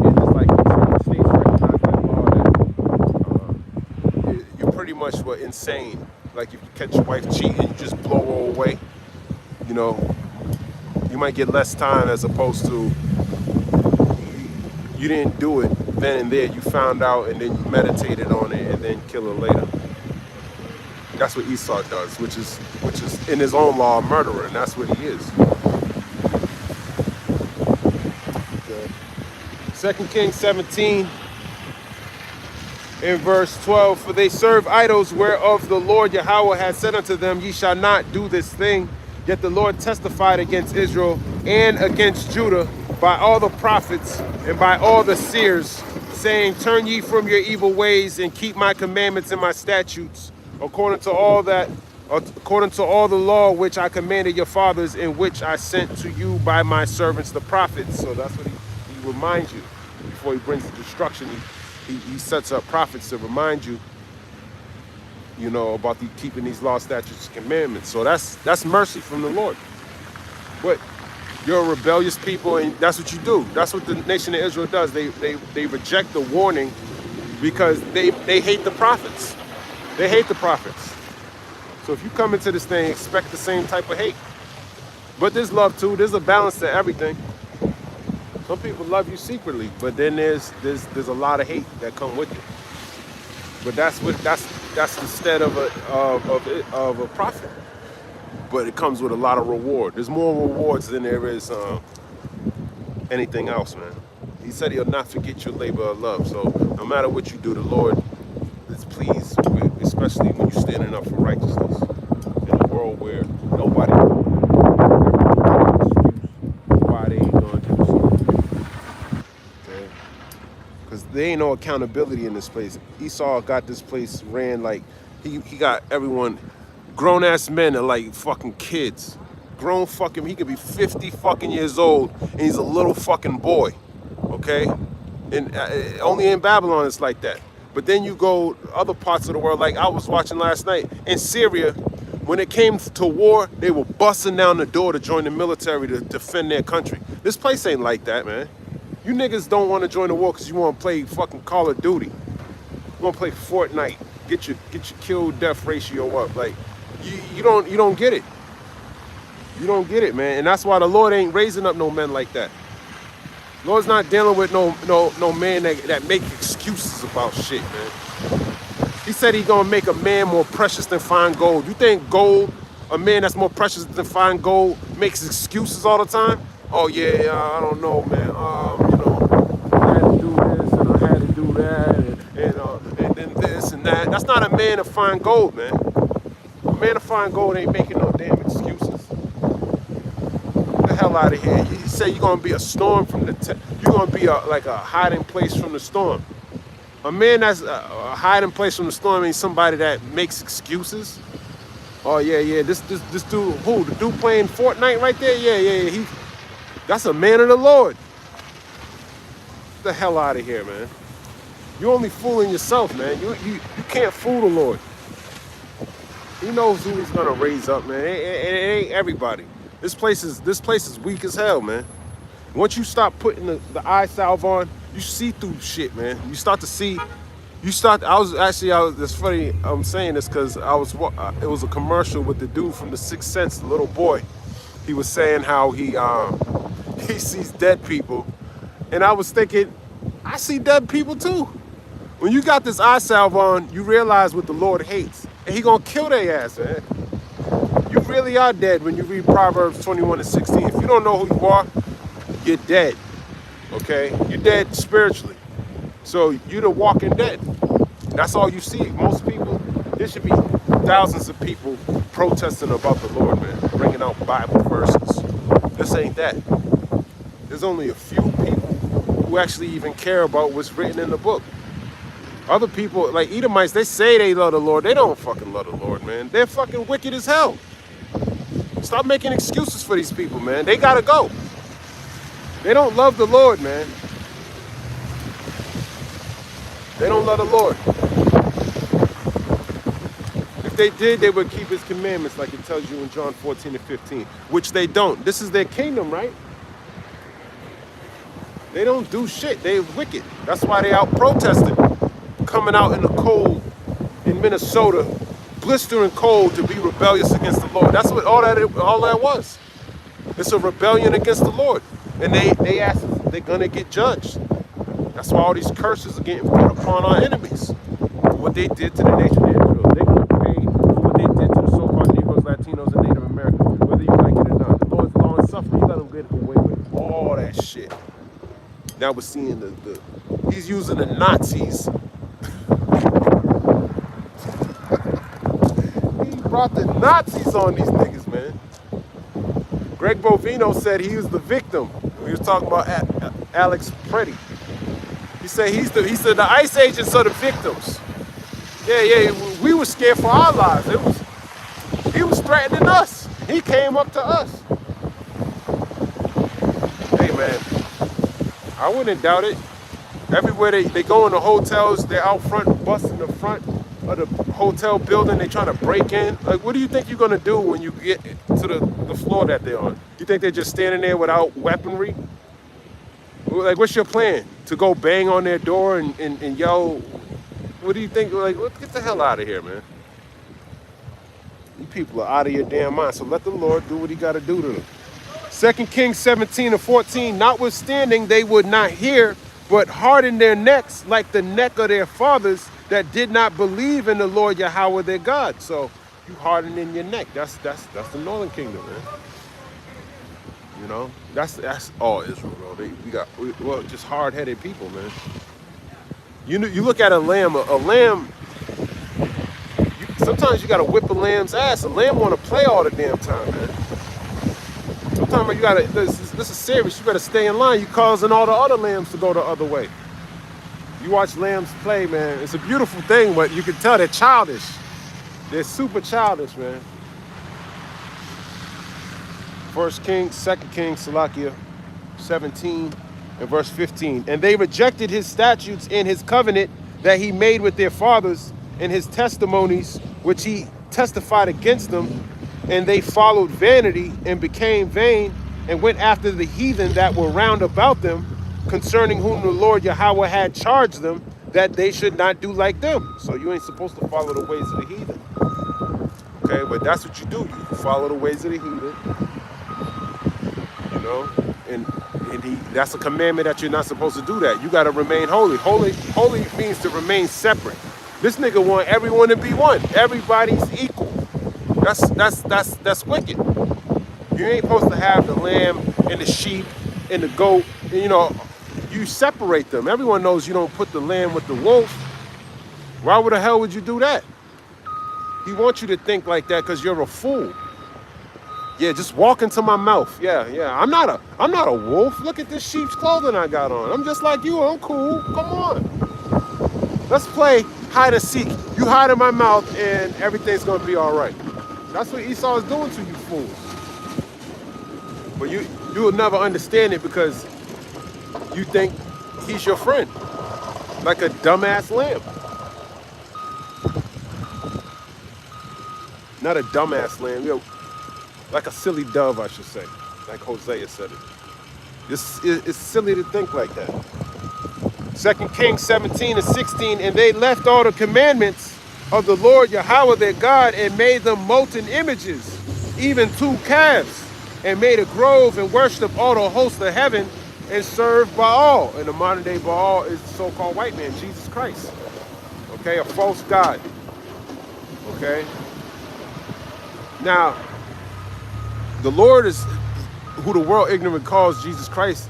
And it's like the states recognize that law that you're pretty much insane. Like if you catch your wife cheating, you just blow her away. You know, you might get less time as opposed to you didn't do it then and there. You found out and then you meditated on it and then kill her later. That's what Esau does, which is in his own law a murderer, and that's what he is. Okay. 2 Kings 17 in verse 12, for they serve idols whereof the Lord Yahweh had said unto them, ye shall not do this thing. Yet the Lord testified against Israel and against Judah by all the prophets and by all the seers, saying, turn ye from your evil ways and keep my commandments and my statutes, according to all the law which I commanded your fathers, and which I sent to you by my servants the prophets. So that's what he reminds you before he brings the destruction. He sets up prophets to remind you, about keeping these laws, statutes, and commandments. So that's mercy from the Lord. But you're a rebellious people, and that's what you do. That's what the nation of Israel does. They reject the warning because they hate the prophets. They hate the prophets. So if you come into this thing, expect the same type of hate. But there's love too. There's a balance to everything. Some people love you secretly, but then there's a lot of hate that come with it. But that's instead of a prophet. But it comes with a lot of reward. There's more rewards than there is anything else, man. He said he'll not forget your labor of love. So no matter what you do, the Lord is pleased with, especially when you're standing up for righteousness in a world where nobody knows why they ain't gonna do something. Okay. there ain't no accountability in this place. Esau got this place ran like he got everyone, grown ass men are like fucking kids. Grown fucking, he could be 50 fucking years old and he's a little fucking boy, okay? And only in Babylon it's like that. But then you go other parts of the world, like I was watching last night in Syria. When it came to war, they were busting down the door to join the military to defend their country. This place ain't like that, man. You niggas don't want to join the war because you want to play fucking Call of Duty. You want to play Fortnite. Get your kill death ratio up. Like you don't get it. You don't get it, man. And that's why the Lord ain't raising up no men like that. Lord's not dealing with no man that make excuses about shit, man. He said he gonna make a man more precious than fine gold. You think gold, a man that's more precious than fine gold, makes excuses all the time? Oh yeah, I don't know, man. I had to do this and I had to do that and then this and that. That's not a man of fine gold, man. A man of fine gold ain't making no damn excuses. Get the hell out of here. You say you're gonna be a storm from you're gonna be like a hiding place from the storm. A man that's a hiding place from the storm ain't somebody that makes excuses. Oh yeah, this dude, who? The dude playing Fortnite right there? Yeah. That's a man of the Lord. Get the hell out of here, man. You're only fooling yourself, man. You can't fool the Lord. He knows who he's gonna raise up, man. It ain't everybody. This place is weak as hell, man. Once you stop putting the eye salve on, you see through shit, man. You start to see. It's funny I'm saying this because it was a commercial with the dude from The Sixth Sense, the little boy. He was saying how he sees dead people. And I was thinking, I see dead people too. When you got this eye salve on, you realize what the Lord hates. And he gonna kill their ass, man. You really are dead when you read Proverbs 21:16. If you don't know who you are, you're dead. Okay? You're dead spiritually. So you're the walking dead. That's all you see. Most people, there should be thousands of people protesting about the Lord, man, bringing out Bible verses. This ain't that. There's only a few people who actually even care about what's written in the book. Other people, like Edomites, they say they love the Lord. They don't fucking love the Lord, man. They're fucking wicked as hell. Stop making excuses for these people, man. They gotta go. They don't love the Lord, man. They don't love the Lord. If they did, they would keep his commandments like it tells you in John 14:15, which they don't. This is their kingdom, right? They don't do shit. They're wicked. That's why they out protesting. Coming out in the cold in Minnesota, blistering cold to be rebellious against the Lord. That's what all that was. It's a rebellion against the Lord. And they ask if they're gonna get judged. That's why all these curses are getting put upon our enemies. What they did to the nation of Israel. They're gonna pay for what they did to the so-called Negroes, Latinos, and Native Americans, whether you like it or not. The Lord's long and suffering, he let them get away with all that shit. Now we're seeing he's using the Nazis. He brought the Nazis on these niggas, man. Greg Bovino said he was the victim. We was talking about Alex Preddy. He said the ICE agents are the victims. Yeah, we were scared for our lives. He was threatening us. He came up to us. Hey man, I wouldn't doubt it. Everywhere they go in the hotels, they're out front, busting the front of the hotel building. They trying to break in. Like, what do you think you're gonna do when you get to the floor that they're on? You think they're just standing there without weaponry? Like, what's your plan? To go bang on their door and yell? What do you think? Like, get the hell out of here, man. You people are out of your damn mind. So let the Lord do what he got to do to them. 2 Kings 17:14. Notwithstanding, they would not hear, but hardened their necks like the neck of their fathers that did not believe in the Lord Yahweh their God. So you hardening your neck. That's the northern kingdom, man. You know, that's all Israel, bro. Just hard-headed people, man. You look at a lamb. Sometimes you gotta whip a lamb's ass. A lamb wanna play all the damn time, man. Sometimes you gotta. This is serious. You better stay in line. You causing all the other lambs to go the other way. You watch lambs play, man. It's a beautiful thing, but you can tell they're childish. They're super childish, man. First Kings, Second Kings, Salakia, 17 and verse 15. And they rejected his statutes and his covenant that he made with their fathers and his testimonies, which he testified against them. And they followed vanity and became vain and went after the heathen that were round about them, concerning whom the Lord Yahweh had charged them that they should not do like them. So you ain't supposed to follow the ways of the heathen. Okay, but that's what you do. You follow the ways of the heathen, you know, and that's a commandment that you're not supposed to do that. You got to remain holy. Holy means to remain separate. This nigga want everyone to be one. Everybody's equal. That's wicked. You ain't supposed to have the lamb and the sheep and the goat. You know, you separate them. Everyone knows you don't put the lamb with the wolf. Why the hell would you do that? He wants you to think like that because you're a fool. Yeah, just walk into my mouth. Yeah. I'm not a wolf. Look at this sheep's clothing I got on. I'm just like you. I'm cool. Come on. Let's play hide and seek. You hide in my mouth and everything's gonna be all right. That's what Esau is doing to you fools. But you'll never understand it because you think he's your friend. Like a dumbass lamb. Not a dumbass lamb, you know, like a silly dove, I should say. Like Hosea said it. It's silly to think like that. 2 Kings 17 and 16, and they left all the commandments of the Lord Yahweh their God and made them molten images, even 2 calves, and made a grove and worshipped all the hosts of heaven and served Baal. And the modern day Baal is the so-called white man, Jesus Christ. Okay, a false god. Okay. Now, the Lord is who the world ignorant calls Jesus Christ.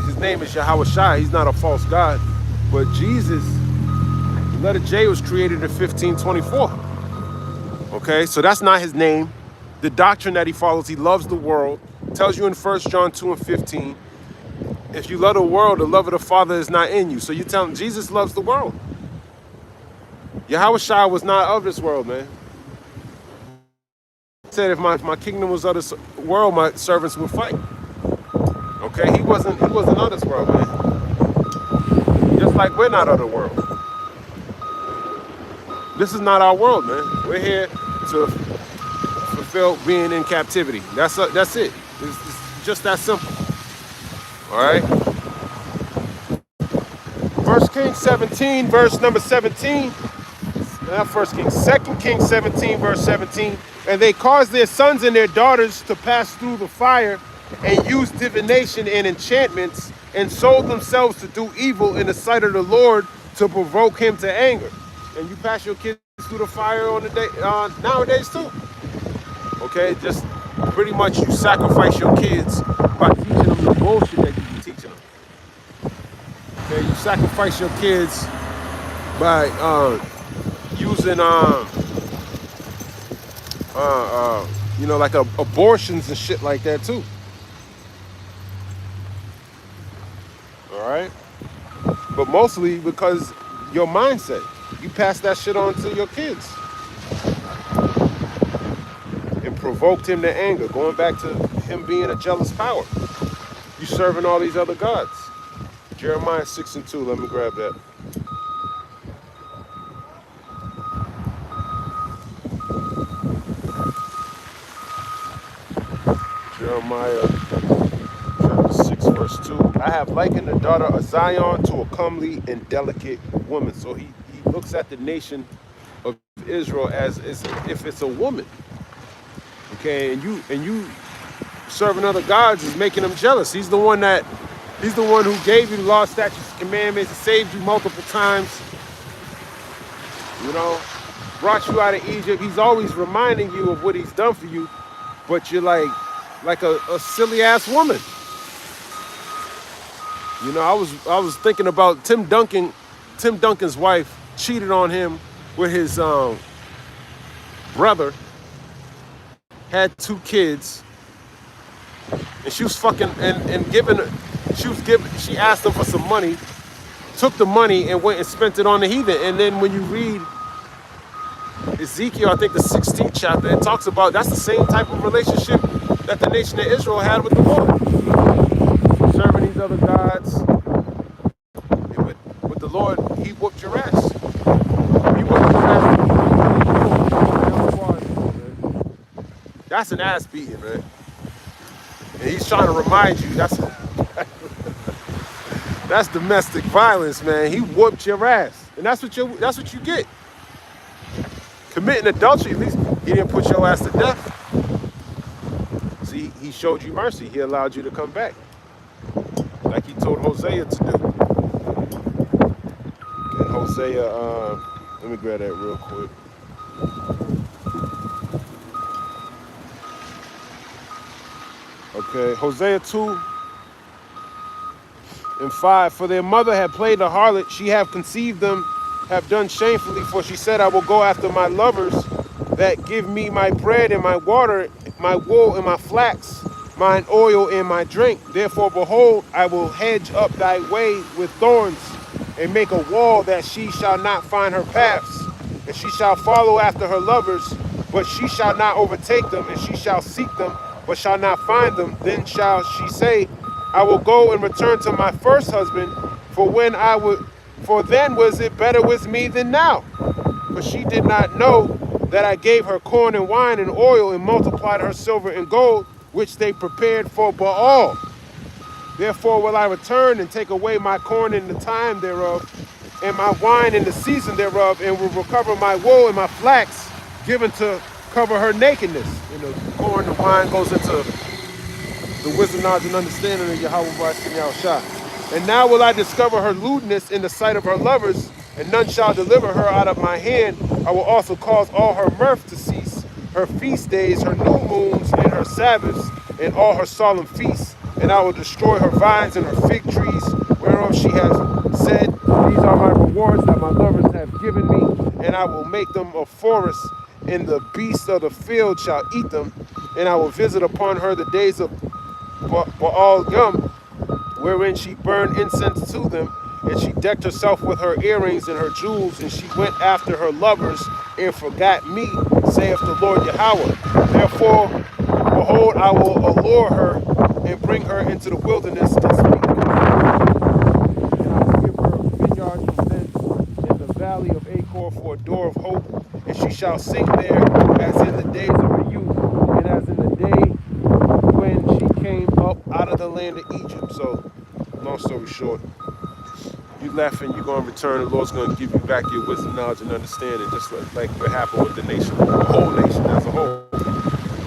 His name is Yahweh Shai. He's not a false god. But Jesus, the letter J was created in 1524. Okay, so that's not his name. The doctrine that he follows, he loves the world. Tells you in 1 John 2 and 15, if you love the world, the love of the Father is not in you. So you tell him Jesus loves the world. Yahweh Shai was not of this world, man. Said if my kingdom was of this world, my servants would fight. Okay, he wasn't of this world, man. Just like we're not of the world. This is not our world, man. We're here to fulfill being in captivity. That's it. It's just that simple. All right. 1 Kings 17, verse number 17. Not 1 Kings, 2 Kings 17, verse 17. And they caused their sons and their daughters to pass through the fire and use divination and enchantments and sold themselves to do evil in the sight of the Lord to provoke him to anger. And you pass your kids through the fire on the day nowadays too. Okay, just pretty much you sacrifice your kids by teaching them the bullshit that you be teaching them. Okay, you sacrifice your kids by using you know, like abortions and shit like that too. All right, but mostly because your mindset, you pass that shit on to your kids and provoked him to anger. Going back to him being a jealous power, you serving all these other gods. Jeremiah 6 and 2. Let me grab that. Jeremiah chapter 6, verse 2. I have likened the daughter of Zion to a comely and delicate woman. So he looks at the nation of Israel as if it's a woman. Okay, and you serving other gods is making them jealous. He's the one who gave you the law, statutes, and commandments, and saved you multiple times. You know, brought you out of Egypt. He's always reminding you of what he's done for you, but you're like a silly ass woman. You know, I was thinking about Tim Duncan's wife cheated on him with his brother, had 2 kids, and she was fucking and she asked him for some money, took the money and went and spent it on the heathen. And then when you read Ezekiel, I think the 16th chapter, it talks about that's the same type of relationship that the nation of Israel had with the Lord. Serving these other gods. And with the Lord, he whooped your ass. He whooped your ass. That's an ass beating, man. And he's trying to remind you that's domestic violence, man. He whooped your ass. And that's what you get. Committing adultery, at least he didn't put your ass to death. See, he showed you mercy. He allowed you to come back. Like he told Hosea to do. And Hosea, let me grab that real quick. Okay, Hosea 2:5. For their mother had played the harlot, she have conceived them, have done shamefully, for she said, I will go after my lovers that give me my bread and my water, my wool and my flax, mine oil and my drink. Therefore, behold, I will hedge up thy way with thorns, and make a wall that she shall not find her paths. And she shall follow after her lovers, but she shall not overtake them, and she shall seek them, but shall not find them. Then shall she say, I will go and return to my first husband, for then was it better with me than now. But she did not know that I gave her corn and wine and oil, and multiplied her silver and gold, which they prepared for Baal. Therefore will I return and take away my corn in the time thereof, and my wine in the season thereof, and will recover my wool and my flax, given to cover her nakedness. And the corn and wine goes into the wisdom, knowledge, and understanding of Yahweh B'Ashem Yahushua. And now will I discover her lewdness in the sight of her lovers, and none shall deliver her out of my hand. I will also cause all her mirth to cease, her feast days, her new moons, and her Sabbaths, and all her solemn feasts. And I will destroy her vines and her fig trees, whereof she has said, these are my rewards that my lovers have given me, and I will make them a forest, and the beasts of the field shall eat them. And I will visit upon her the days of Baal Yom, wherein she burned incense to them, and she decked herself with her earrings and her jewels, and she went after her lovers and forgot me, saith the Lord Yahweh. Therefore, behold, I will allure her and bring her into the wilderness and speak with her. And I will give her a vineyard from thence in the valley of Achor for a door of hope, and she shall sing there as in the days of her youth, and as in the day when she came up out of the land of Egypt. So, long story short, you left and you're going to return. The Lord's going to give you back your wisdom, knowledge, and understanding, just like what happened with the nation, the whole nation as a whole.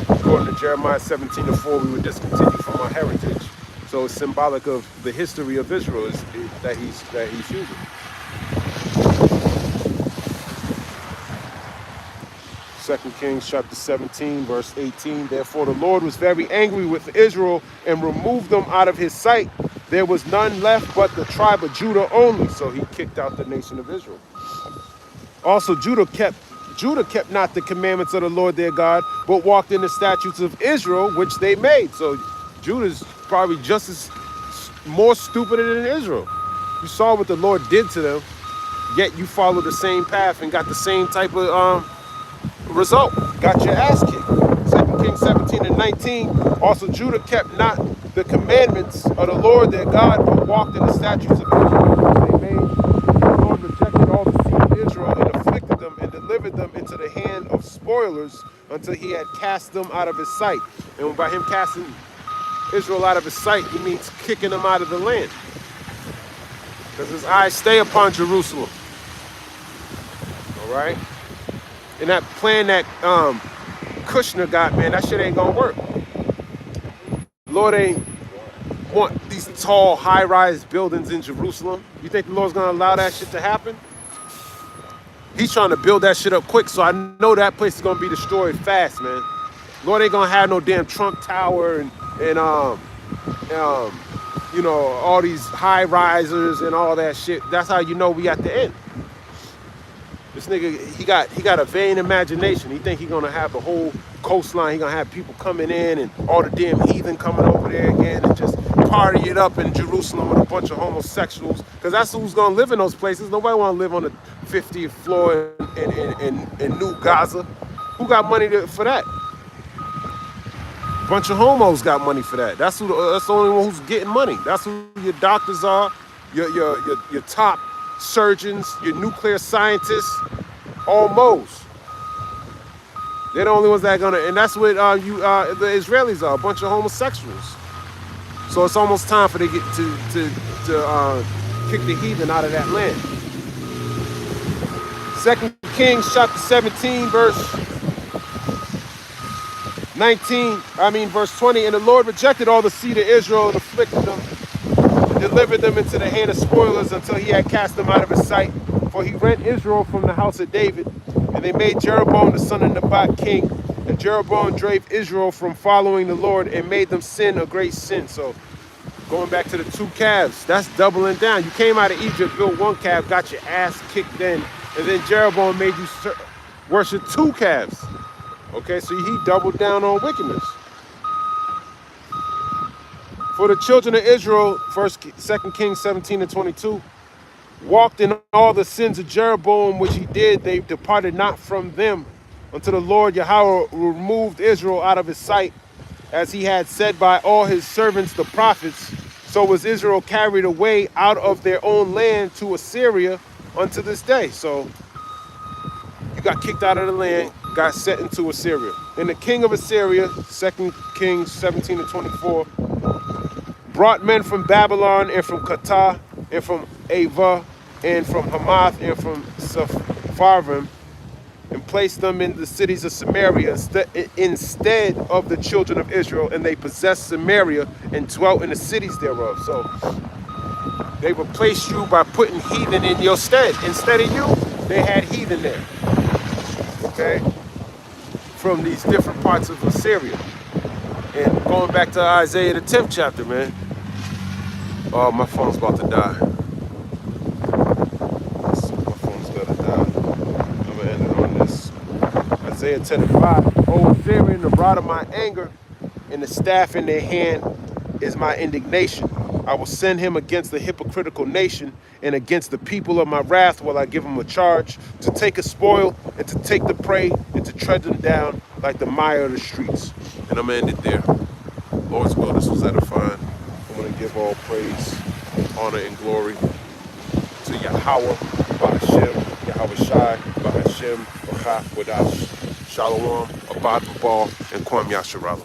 According to Jeremiah 17:4, we were discontinued from our heritage. So it's symbolic of the history of Israel that he's using. 2 Kings chapter 17, verse 18. Therefore the Lord was very angry with Israel and removed them out of his sight. There was none left but the tribe of Judah only. So he kicked out the nation of Israel. Also Judah kept not the commandments of the Lord their God, but walked in the statutes of Israel, which they made. So Judah's probably just as more stupid than Israel. You saw what the Lord did to them, yet you followed the same path and got the same type of result. Got your ass kicked. 2 Kings 17:19. Also Judah kept not the commandments of the Lord their God, but walked in the statutes of Israel, which they made. The Lord rejected all the seed of Israel and afflicted them and delivered them into the hand of spoilers until he had cast them out of his sight. And by him casting Israel out of his sight, he means kicking them out of the land. Because his eyes stay upon Jerusalem. All right? And that plan that Kushner got, man, that shit ain't gonna work. Lord ain't want these tall, high-rise buildings in Jerusalem. You think the Lord's gonna allow that shit to happen? He's trying to build that shit up quick, so I know that place is gonna be destroyed fast, man. Lord ain't gonna have no damn Trump Tower and you know, all these high-risers and all that shit. That's how you know we at the end. This nigga, he got a vain imagination. He think he gonna have the whole coastline. He gonna have people coming in and all the damn heathen coming over there again and just party it up in Jerusalem with a bunch of homosexuals, because that's who's gonna live in those places. Nobody wanna live on the 50th floor in New Gaza. Who got money for that? A bunch of homos got money for that. That's the only one who's getting money. That's who your doctors are, your top surgeons, your nuclear scientists, all Mo's. They're the only ones that are gonna, and that's what the Israelis are, a bunch of homosexuals. So it's almost time for they get to kick the heathen out of that land. 2 Kings chapter 17, verse 20. And the Lord rejected all the seed of Israel and afflicted them, and delivered them into the hand of spoilers until he had cast them out of his sight. For he rent Israel from the house of David, and they made Jeroboam the son of Nebat king. And Jeroboam drave Israel from following the Lord and made them sin a great sin. So going back to the 2 calves, that's doubling down. You came out of Egypt, built 1 calf, got your ass kicked in, and then Jeroboam made you worship 2 calves. Okay, so he doubled down on wickedness. For the children of Israel, 2 Kings 17 and 22, walked in all the sins of Jeroboam, which he did. They departed not from them until the Lord Yahweh removed Israel out of his sight, as he had said by all his servants the prophets. So was Israel carried away out of their own land to Assyria unto this day. So you got kicked out of the land, got sent into Assyria. And the king of Assyria, 2 Kings 17 and 24, brought men from Babylon and from Qatar and from Ava and from Hamath and from Sepharvaim, and placed them in the cities of Samaria instead of the children of Israel, and they possessed Samaria and dwelt in the cities thereof. So they replaced you by putting heathen in your stead. Instead of you, they had heathen there. Okay? From these different parts of Assyria. And going back to Isaiah the 10th chapter, man. Oh, my phone's about to die. My phone's gonna die. I'm gonna end it on this. Isaiah 10 and 5. O Assyrian, the rod of my anger, and the staff in their hand is my indignation. I will send him against the hypocritical nation, and against the people of my wrath will I give him a charge, to take a spoil, and to take the prey, and to tread them down like the mire of the streets. And I'm gonna end it there. Lord's will, this was edifying. I'm gonna give all praise, honor, and glory to Yahweh, Bahashem, Yahweh Shai, Bahashem, Bachah, Wadash, Shalom, Abad Babal, and Kwam Yasharallah.